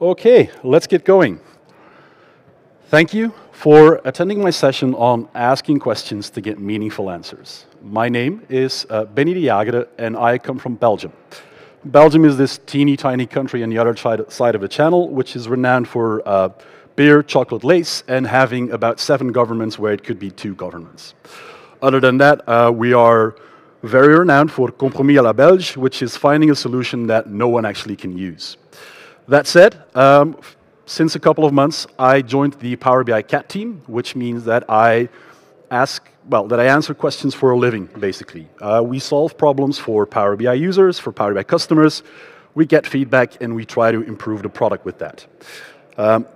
Okay, let's get going. Thank you for attending my session on asking questions to get meaningful answers. My name is Benny de Jager, and I come from Belgium. Belgium is this teeny tiny country on the other side of the channel, which is renowned for beer, chocolate lace, and having about 7 governments where it could be 2 governments. Other than that, we are very renowned for compromis à la Belge, which is finding a solution that no one actually can use. That said, since a couple of months, I joined the Power BI Cat team, which means that I answer questions for a living, basically. We solve problems for Power BI users, for Power BI customers. We get feedback, and we try to improve the product with that.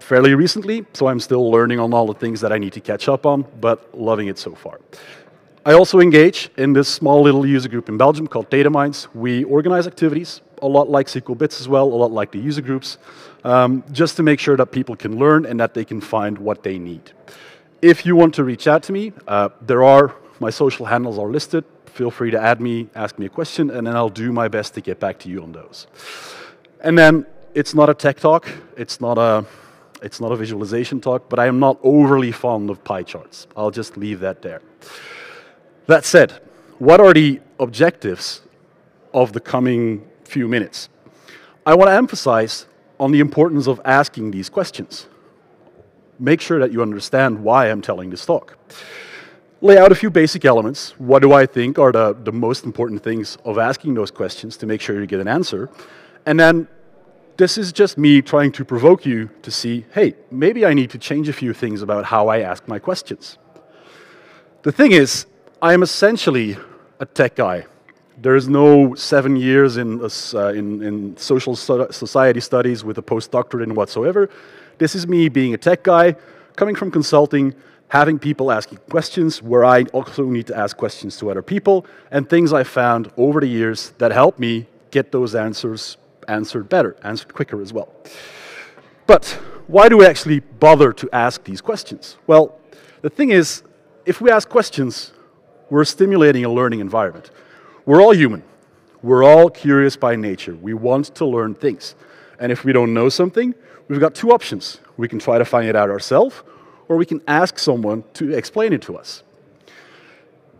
Fairly recently, so I'm still learning on all the things that I need to catch up on, but loving it so far. I also engage in this small little user group in Belgium called Data Mines. We organize activities, a lot like SQL Bits as well, a lot like the user groups, just to make sure that people can learn and that they can find what they need. If you want to reach out to me, my social handles are listed. Feel free to add me, ask me a question, and then I'll do my best to get back to you on those. And then it's not a tech talk, it's not a visualization talk, but I am not overly fond of pie charts. I'll just leave that there. That said, what are the objectives of the coming few minutes? I want to emphasize on the importance of asking these questions. Make sure that you understand why I'm telling this talk. Lay out a few basic elements. What do I think are the most important things of asking those questions to make sure you get an answer? And then this is just me trying to provoke you to see, hey, maybe I need to change a few things about how I ask my questions. The thing is, I am essentially a tech guy. There is no 7 years in social society studies with a postdoctorate in whatsoever. This is me being a tech guy, coming from consulting, having people asking questions where I also need to ask questions to other people, and things I found over the years that help me get those answers answered better, answered quicker as well. But why do we actually bother to ask these questions? Well, the thing is, if we ask questions, we're stimulating a learning environment. We're all human. We're all curious by nature. We want to learn things. And if we don't know something, we've got 2 options. We can try to find it out ourselves, or we can ask someone to explain it to us.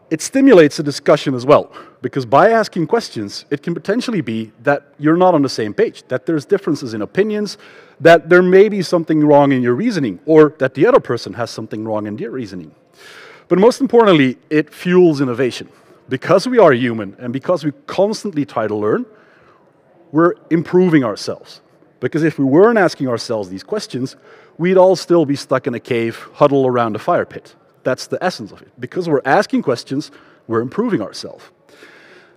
It stimulates a discussion as well, because by asking questions, it can potentially be that you're not on the same page, that there's differences in opinions, that there may be something wrong in your reasoning, or that the other person has something wrong in their reasoning. But most importantly, it fuels innovation. Because we are human and because we constantly try to learn, we're improving ourselves. Because if we weren't asking ourselves these questions, we'd all still be stuck in a cave, huddled around a fire pit. That's the essence of it. Because we're asking questions, we're improving ourselves.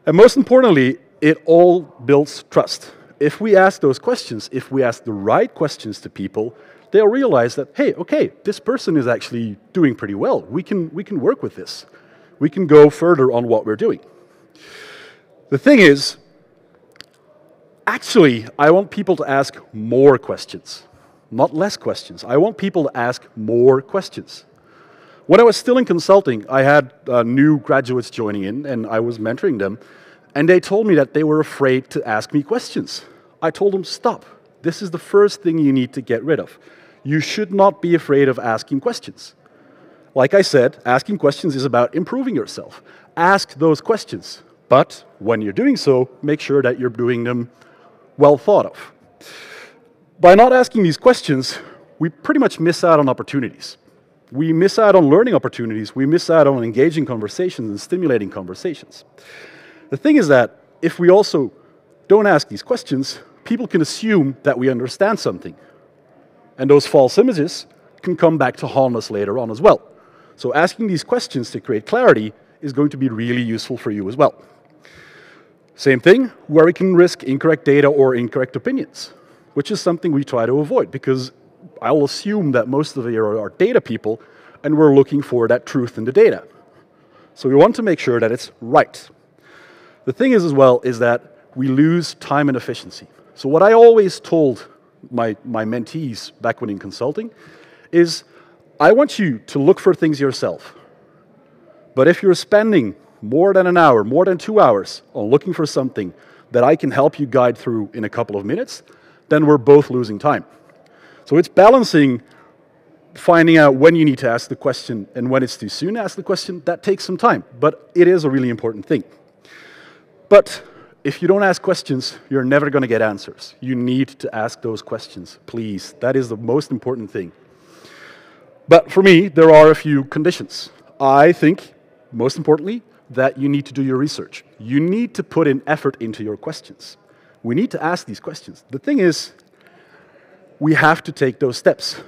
And most importantly, it all builds trust. If we ask those questions, if we ask the right questions to people, they'll realize that, hey, okay, this person is actually doing pretty well. We can work with this. We can go further on what we're doing. The thing is, actually, I want people to ask more questions, not less questions. I want people to ask more questions. When I was still in consulting, I had new graduates joining in, and I was mentoring them, and they told me that they were afraid to ask me questions. I told them, stop. This is the first thing you need to get rid of. You should not be afraid of asking questions. Like I said, asking questions is about improving yourself. Ask those questions. But when you're doing so, make sure that you're doing them well thought of. By not asking these questions, we pretty much miss out on opportunities. We miss out on learning opportunities. We miss out on engaging conversations and stimulating conversations. The thing is that if we also don't ask these questions, people can assume that we understand something. And those false images can come back to haunt us later on as well. So asking these questions to create clarity is going to be really useful for you as well. Same thing where we can risk incorrect data or incorrect opinions, which is something we try to avoid because I'll assume that most of you are data people and we're looking for that truth in the data. So we want to make sure that it's right. The thing is as well is that we lose time and efficiency. So what I always told my mentees back when in consulting is I want you to look for things yourself. But if you're spending more than an hour, more than 2 hours on looking for something that I can help you guide through in a couple of minutes, then we're both losing time. So it's balancing finding out when you need to ask the question and when it's too soon to ask the question. That takes some time, but it is a really important thing. But if you don't ask questions, you're never going to get answers. You need to ask those questions, please. That is the most important thing. But for me, there are a few conditions. I think, most importantly, that you need to do your research. You need to put in effort into your questions. We need to ask these questions. The thing is, we have to take those steps.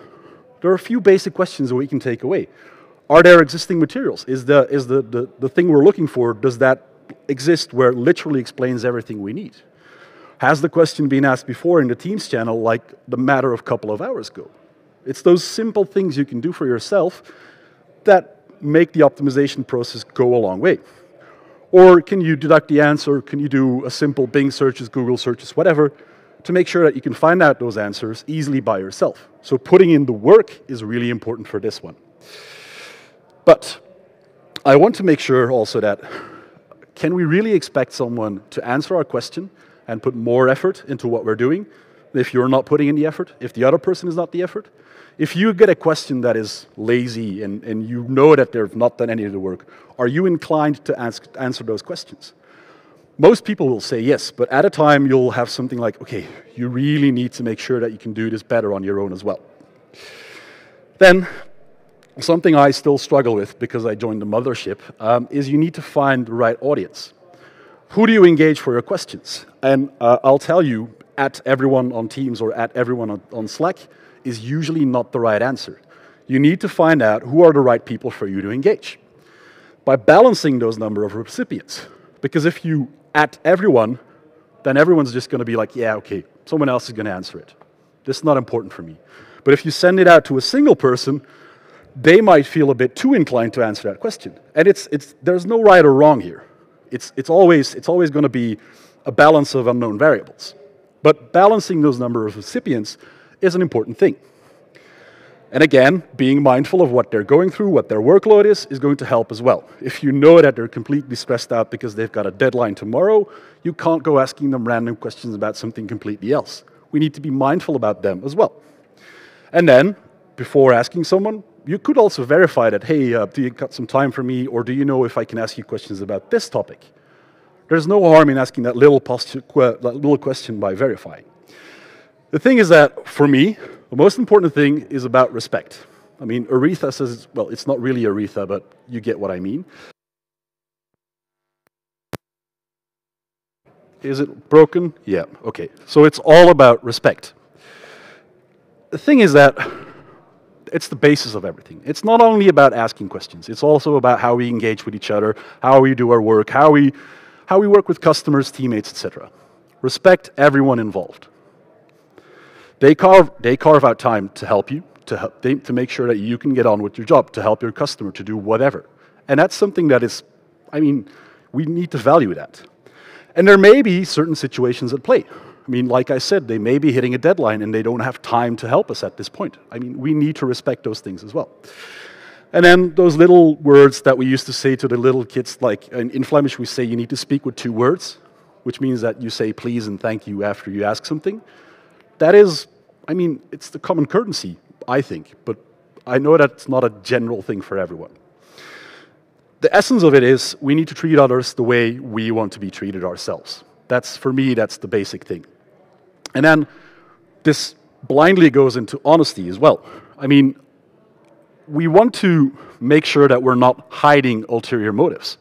There are a few basic questions that we can take away. Are there existing materials? Is the thing we're looking for, does that exist where it literally explains everything we need? Has the question been asked before in the Teams channel like the matter of a couple of hours ago? It's those simple things you can do for yourself that make the optimization process go a long way. Or can you deduct the answer? Can you do a simple Bing searches, Google searches, whatever, to make sure that you can find out those answers easily by yourself? So putting in the work is really important for this one. But I want to make sure also that, can we really expect someone to answer our question and put more effort into what we're doing if you're not putting in the effort, if the other person is not the effort? If you get a question that is lazy and you know that they've not done any of the work, are you inclined to answer those questions? Most people will say yes, but at a time you'll have something like, okay, you really need to make sure that you can do this better on your own as well. Then, something I still struggle with because I joined the mothership is you need to find the right audience. Who do you engage for your questions? And I'll tell you, at everyone on Teams or at everyone on Slack is usually not the right answer. You need to find out who are the right people for you to engage by balancing those number of recipients. Because if you at everyone, then everyone's just going to be like, yeah, okay, someone else is going to answer it. This is not important for me. But if you send it out to a single person, they might feel a bit too inclined to answer that question. And there's no right or wrong here. It's always going to be a balance of unknown variables. But balancing those number of recipients is an important thing. And again, being mindful of what they're going through, what their workload is going to help as well. If you know that they're completely stressed out because they've got a deadline tomorrow, you can't go asking them random questions about something completely else. We need to be mindful about them as well. And then, before asking someone, you could also verify that, hey, do you got some time for me, or do you know if I can ask you questions about this topic? There's no harm in asking that little question by verifying. The thing is that, for me, the most important thing is about respect. I mean, Aretha says, well, it's not really Aretha, but you get what I mean. Is it broken? Yeah, okay. So it's all about respect. The thing is that it's the basis of everything. It's not only about asking questions. It's also about how we engage with each other, how we do our work, how we work with customers, teammates, etc. Respect everyone involved. They carve out time to help you, to make sure that you can get on with your job, to help your customer, to do whatever. And that's something that is, I mean, we need to value that. And there may be certain situations at play. I mean, like I said, they may be hitting a deadline and they don't have time to help us at this point. I mean, we need to respect those things as well. And then those little words that we used to say to the little kids, like in Flemish we say you need to speak with 2 words, which means that you say please and thank you after you ask something. That is, I mean, it's the common courtesy, I think, but I know that's not a general thing for everyone. The essence of it is we need to treat others the way we want to be treated ourselves. That's, for me, that's the basic thing. And then this blindly goes into honesty as well. I mean, we want to make sure that we're not hiding ulterior motives.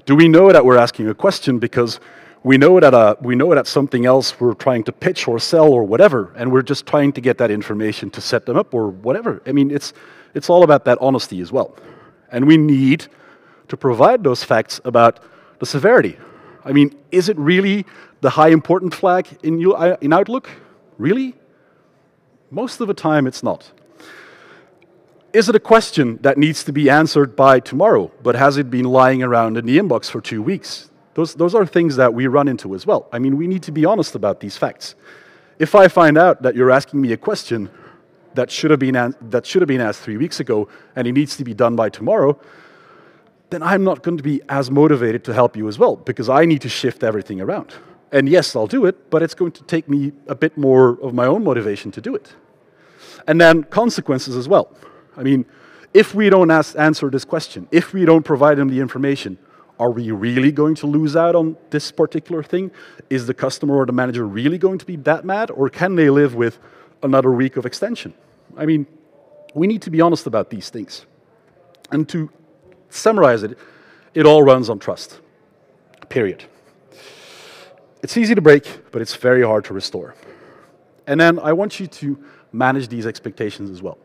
Do we know that we're asking a question because we know that something else we're trying to pitch or sell or whatever, and we're just trying to get that information to set them up or whatever? I mean, it's all about that honesty as well. And we need to provide those facts about the severity. I mean, is it really the high important flag in Outlook? Really? Most of the time it's not. Is it a question that needs to be answered by tomorrow, but has it been lying around in the inbox for 2 weeks? Those are things that we run into as well. I mean, we need to be honest about these facts. If I find out that you're asking me a question that should have been asked 3 weeks ago and it needs to be done by tomorrow, then I'm not going to be as motivated to help you as well, because I need to shift everything around. And yes, I'll do it, but it's going to take me a bit more of my own motivation to do it. And then consequences as well. I mean, if we don't answer this question, if we don't provide them the information, are we really going to lose out on this particular thing? Is the customer or the manager really going to be that mad, or can they live with another week of extension? I mean, we need to be honest about these things. And to summarize it, it all runs on trust, period. It's easy to break, but it's very hard to restore. And then I want you to manage these expectations as well.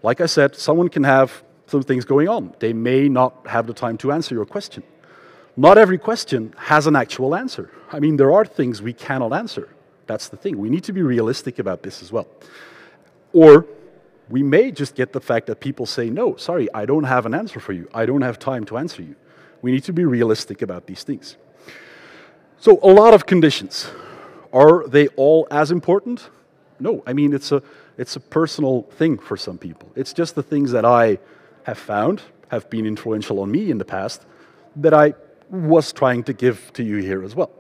Like I said, someone can have some things going on. They may not have the time to answer your question. Not every question has an actual answer. I mean, there are things we cannot answer. That's the thing. We need to be realistic about this as well. Or we may just get the fact that people say, no, sorry, I don't have an answer for you. I don't have time to answer you. We need to be realistic about these things. So a lot of conditions. Are they all as important? No. I mean, it's a personal thing for some people. It's just the things that I have found, have been influential on me in the past, that I was trying to give to you here as well.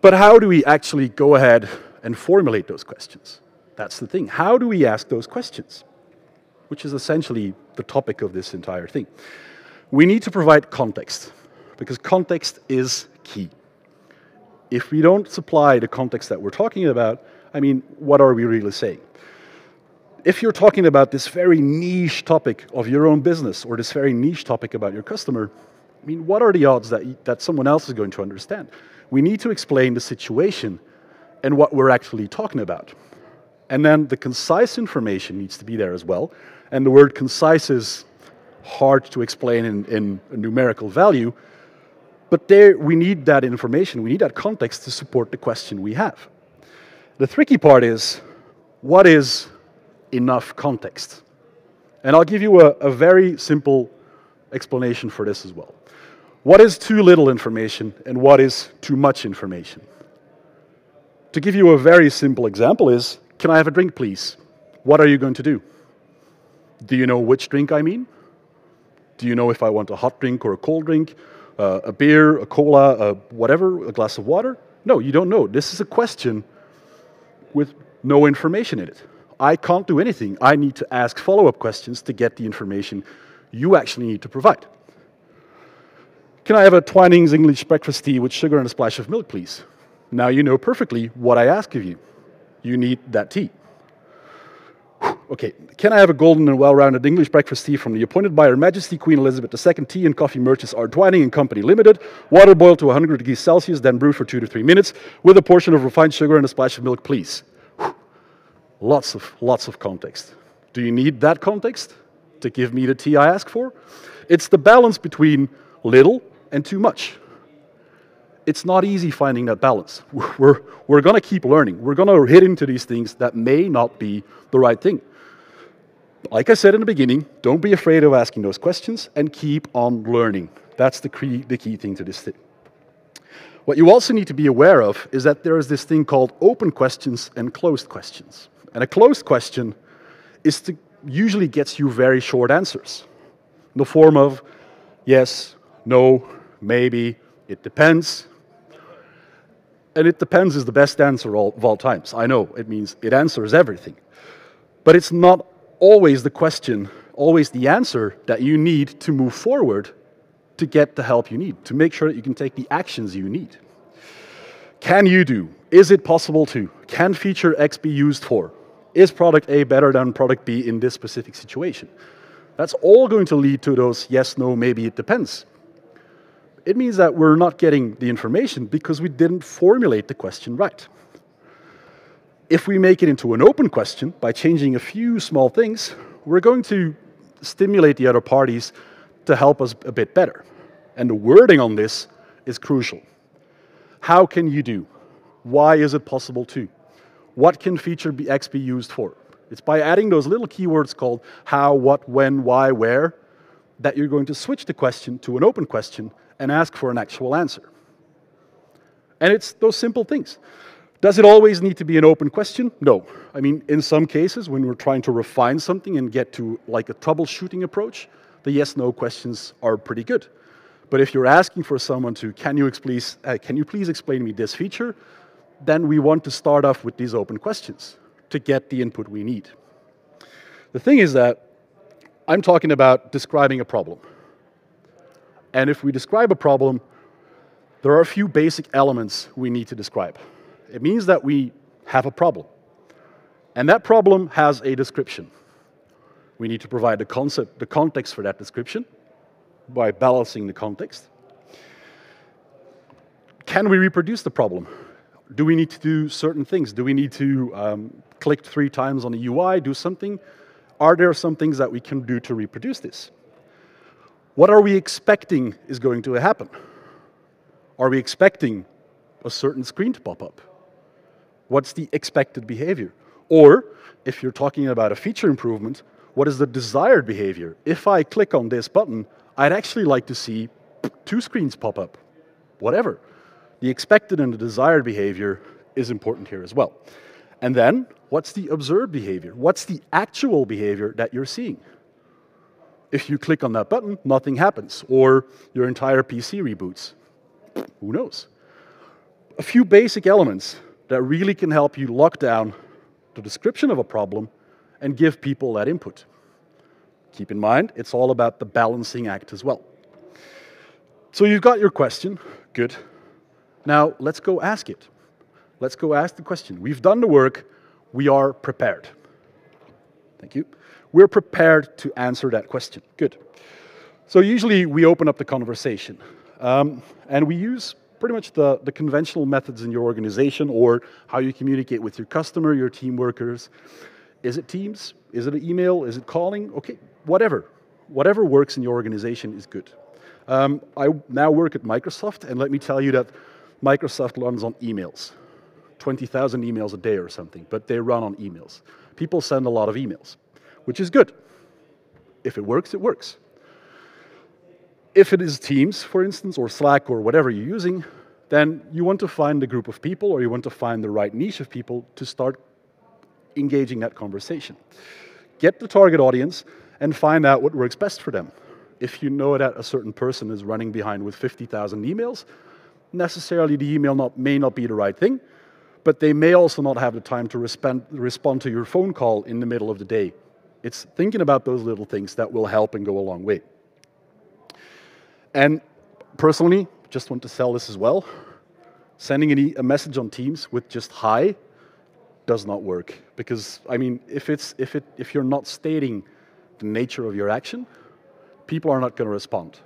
But how do we actually go ahead and formulate those questions? That's the thing. How do we ask those questions? Which is essentially the topic of this entire thing. We need to provide context, because context is key. If we don't supply the context that we're talking about, I mean, what are we really saying? If you're talking about this very niche topic of your own business, or this very niche topic about your customer, I mean, what are the odds that someone else is going to understand? We need to explain the situation and what we're actually talking about. And then the concise information needs to be there as well. And the word concise is hard to explain in a numerical value, but there we need that information, we need that context to support the question we have. The tricky part is, what is enough context? And I'll give you a very simple explanation for this as well. What is too little information and what is too much information? To give you a very simple example is, can I have a drink, please? What are you going to do? Do you know which drink I mean? Do you know if I want a hot drink or a cold drink, a beer, a cola, whatever, a glass of water? No, you don't know. This is a question with no information in it. I can't do anything. I need to ask follow-up questions to get the information you actually need to provide. Can I have a Twinings English breakfast tea with sugar and a splash of milk, please? Now you know perfectly what I ask of you. You need that tea. Okay, can I have a golden and well-rounded English breakfast tea from the appointed by Her Majesty Queen Elizabeth II Tea and Coffee Merchants R. Twining and Company Limited, water boiled to 100 degrees Celsius, then brewed for 2 to 3 minutes, with a portion of refined sugar and a splash of milk, please. Lots of context. Do you need that context to give me the tea I ask for? It's the balance between little and too much. It's not easy finding that balance. We're going to keep learning. We're going to hit into these things that may not be the right thing. Like I said in the beginning, don't be afraid of asking those questions and keep on learning. That's the key thing to this thing. What you also need to be aware of is that there is this thing called open questions and closed questions. And a closed question usually gets you very short answers in the form of yes, no, maybe, it depends. And it depends is the best answer of all times. I know, it means it answers everything. But it's not always the question, always the answer that you need to move forward to get the help you need, to make sure that you can take the actions you need. Can you do? Is it possible to? Can feature X be used for? Is product A better than product B in this specific situation? That's all going to lead to those yes, no, maybe, it depends. It means that we're not getting the information because we didn't formulate the question right. If we make it into an open question by changing a few small things, we're going to stimulate the other parties to help us a bit better. And the wording on this is crucial. How can you do? Why is it possible to? What can feature X be used for? It's by adding those little keywords called how, what, when, why, where, that you're going to switch the question to an open question and ask for an actual answer. And it's those simple things. Does it always need to be an open question? No. I mean, in some cases, when we're trying to refine something and get to like a troubleshooting approach, the yes-no questions are pretty good. But if you're asking for someone to, can you please explain me this feature, then we want to start off with these open questions to get the input we need. The thing is that I'm talking about describing a problem. And if we describe a problem, there are a few basic elements we need to describe. It means that we have a problem. And that problem has a description. We need to provide the context for that description by balancing the context. Can we reproduce the problem? Do we need to do certain things? Do we need to click 3 times on the UI, do something? Are there some things that we can do to reproduce this? What are we expecting is going to happen? Are we expecting a certain screen to pop up? What's the expected behavior? Or, if you're talking about a feature improvement, what is the desired behavior? If I click on this button, I'd actually like to see 2 screens pop up. Whatever. The expected and the desired behavior is important here as well. And then, what's the observed behavior? What's the actual behavior that you're seeing? If you click on that button, nothing happens, or your entire PC reboots. Who knows? A few basic elements that really can help you lock down the description of a problem and give people that input. Keep in mind, it's all about the balancing act as well. So you've got your question. Good. Now, let's go ask it. Let's go ask the question. We've done the work. We are prepared. Thank you. We're prepared to answer that question. Good. So usually we open up the conversation. And we use pretty much the conventional methods in your organization or how you communicate with your customer, your team workers. Is it Teams? Is it an email? Is it calling? Okay, whatever. Whatever works in your organization is good. I now work at Microsoft, and let me tell you that Microsoft runs on emails. 20,000 emails a day or something, but they run on emails. People send a lot of emails, which is good. If it works, it works. If it is Teams, for instance, or Slack, or whatever you're using, then you want to find a group of people, or you want to find the right niche of people to start engaging that conversation. Get the target audience and find out what works best for them. If you know that a certain person is running behind with 50,000 emails, necessarily the email may not be the right thing, but they may also not have the time to respond to your phone call in the middle of the day. It's thinking about those little things that will help and go a long way. And personally, just want to sell this as well. Sending a message on Teams with just hi does not work, because I mean, if you're not stating the nature of your action, people are not going to respond.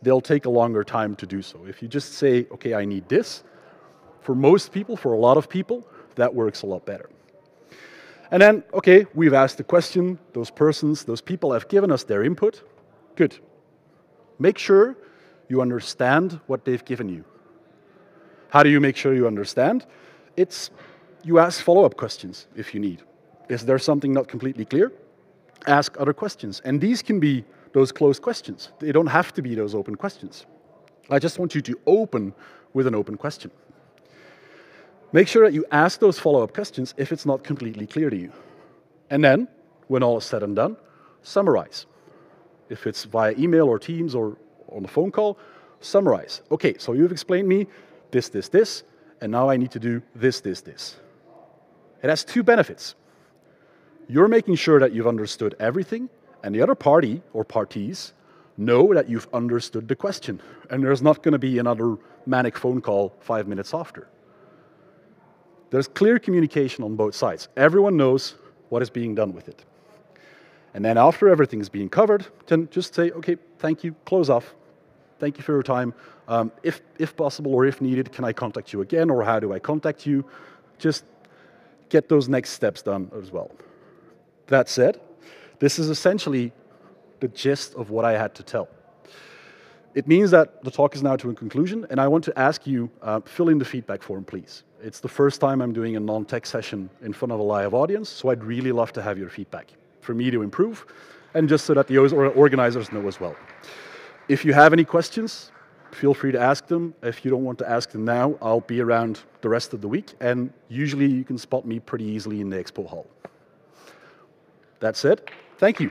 They'll take a longer time to do so. If you just say, okay, I need this, for most people, for a lot of people, that works a lot better. And then, okay, we've asked the question, those people have given us their input. Good. Make sure you understand what they've given you. How do you make sure you understand? You ask follow-up questions if you need. Is there something not completely clear? Ask other questions. And these can be those closed questions. They don't have to be those open questions. I just want you to open with an open question. Make sure that you ask those follow-up questions if it's not completely clear to you. And then, when all is said and done, summarize. If it's via email or Teams or on the phone call, summarize. Okay, so you've explained me this, and now I need to do this. It has 2 benefits. You're making sure that you've understood everything, and the other party or parties know that you've understood the question, and there's not going to be another manic phone call 5 minutes after. There's clear communication on both sides. Everyone knows what is being done with it. And then after everything's being covered, then just say, okay, thank you, close off. Thank you for your time. If possible or if needed, can I contact you again, or how do I contact you? Just get those next steps done as well. That said, this is essentially the gist of what I had to tell. It means that the talk is now to a conclusion, and I want to ask you, fill in the feedback form, please. It's the first time I'm doing a non-tech session in front of a live audience, so I'd really love to have your feedback for me to improve, and just so that the organizers know as well. If you have any questions, feel free to ask them. If you don't want to ask them now, I'll be around the rest of the week, and usually you can spot me pretty easily in the expo hall. That said, thank you.